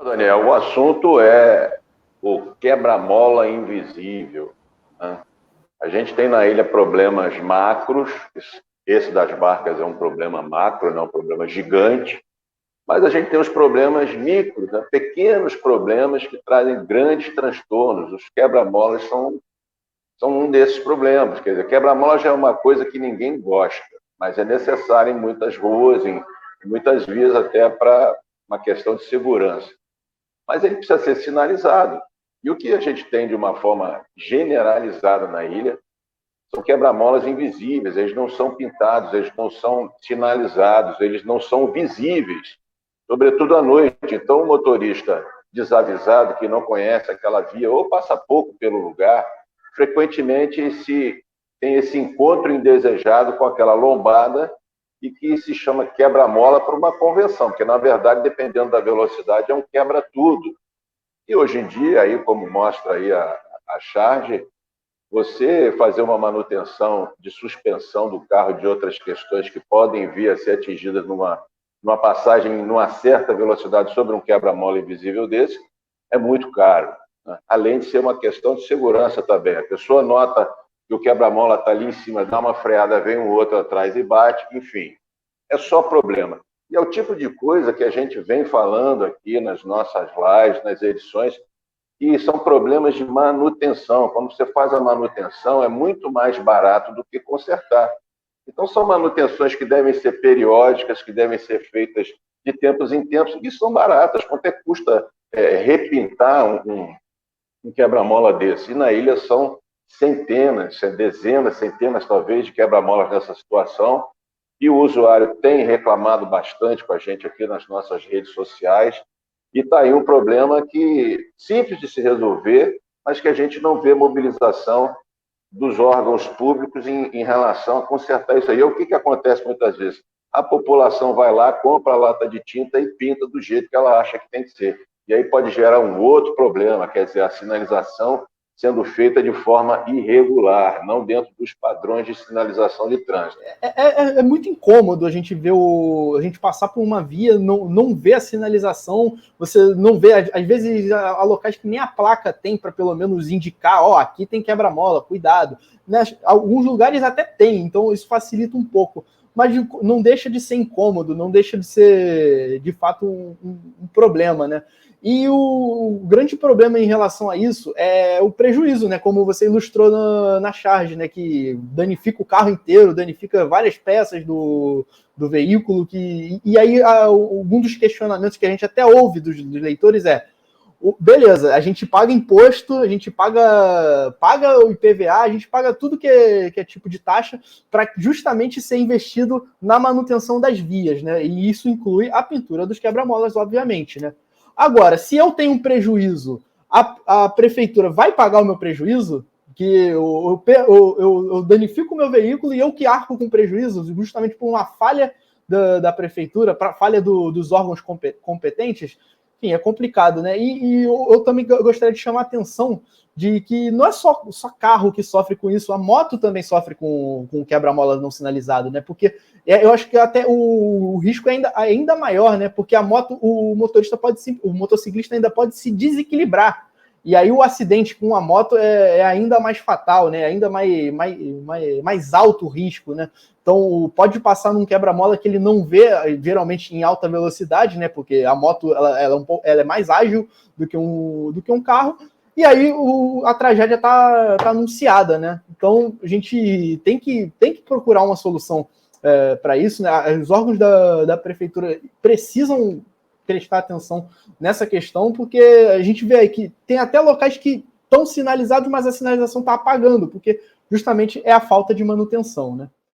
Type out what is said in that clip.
Daniel, o assunto é o quebra-mola invisível, né? A gente tem na ilha problemas macros, esse das barcas é um problema macro, não é um problema gigante, mas a gente tem os problemas micros, né? Pequenos problemas que trazem grandes transtornos. Os quebra-molas são um desses problemas. Quer dizer, quebra-mola já é uma coisa que ninguém gosta, mas é necessário em muitas ruas, em muitas vias, até para uma questão de segurança. Mas ele precisa ser sinalizado. E o que a gente tem de uma forma generalizada na ilha são quebra-molas invisíveis, eles não são pintados, eles não são sinalizados, eles não são visíveis, sobretudo à noite. Então, o motorista desavisado, que não conhece aquela via ou passa pouco pelo lugar, frequentemente tem esse encontro indesejado com aquela lombada e que se chama quebra-mola por uma convenção, porque, na verdade, dependendo da velocidade, é um quebra-tudo. E hoje em dia, aí, como mostra aí a charge, você fazer uma manutenção de suspensão do carro de outras questões que podem vir a ser atingidas numa passagem numa certa velocidade sobre um quebra-mola invisível desse, é muito caro, né? Além de ser uma questão de segurança também. A pessoa nota que o quebra-mola está ali em cima, dá uma freada, vem um outro atrás e bate, enfim, é só problema. E é o tipo de coisa que a gente vem falando aqui nas nossas lives, nas edições, e são problemas de manutenção. Quando você faz a manutenção, é muito mais barato do que consertar. Então, são manutenções que devem ser periódicas, que devem ser feitas de tempos em tempos, e são baratas. Quanto é que custa repintar um quebra-mola desse? E na ilha são centenas, dezenas, centenas, talvez, de quebra-molas nessa situação, e o usuário tem reclamado bastante com a gente aqui nas nossas redes sociais, e está aí um problema que simples de se resolver, mas que a gente não vê mobilização dos órgãos públicos em relação a consertar isso aí. E o que acontece muitas vezes? A população vai lá, compra a lata de tinta e pinta do jeito que ela acha que tem que ser. E aí pode gerar um outro problema, quer dizer, a sinalização sendo feita de forma irregular, não dentro dos padrões de sinalização de trânsito. É muito incômodo a gente ver a gente passar por uma via, não ver a sinalização, você não vê, às vezes, há locais que nem a placa tem para pelo menos indicar, ó, aqui tem quebra-mola, cuidado. Né? Alguns lugares até tem, então isso facilita um pouco. Mas não deixa de ser incômodo, não deixa de ser, de fato, um problema, né? E o grande problema em relação a isso é o prejuízo, né? Como você ilustrou na charge, né? Que danifica o carro inteiro, danifica várias peças do veículo. E aí, um dos questionamentos que a gente até ouve dos leitores é: beleza, a gente paga imposto, a gente paga o IPVA, a gente paga tudo que é tipo de taxa para justamente ser investido na manutenção das vias, né? E isso inclui a pintura dos quebra-molas, obviamente, né? Agora, se eu tenho um prejuízo, a prefeitura vai pagar o meu prejuízo? Que eu danifico o meu veículo e eu que arco com prejuízo, justamente por uma falha da prefeitura, falha dos órgãos competentes? Enfim, é complicado, né? E eu também gostaria de chamar a atenção de que não é só carro que sofre com isso, a moto também sofre com quebra-mola não sinalizado, né? Porque eu acho que até o risco é ainda maior, né? Porque a moto, o motociclista ainda pode se desequilibrar. E aí o acidente com a moto é ainda mais fatal, né? Ainda mais alto o risco, né? Então pode passar num quebra-mola que ele não vê, geralmente em alta velocidade, né? Porque a moto ela é mais ágil do que um carro. E aí a tragédia está anunciada, né? Então a gente tem que procurar uma solução para isso, né? Os órgãos da prefeitura precisam prestar atenção nessa questão, porque a gente vê aí que tem até locais que estão sinalizados, mas a sinalização está apagando, porque justamente é a falta de manutenção, né?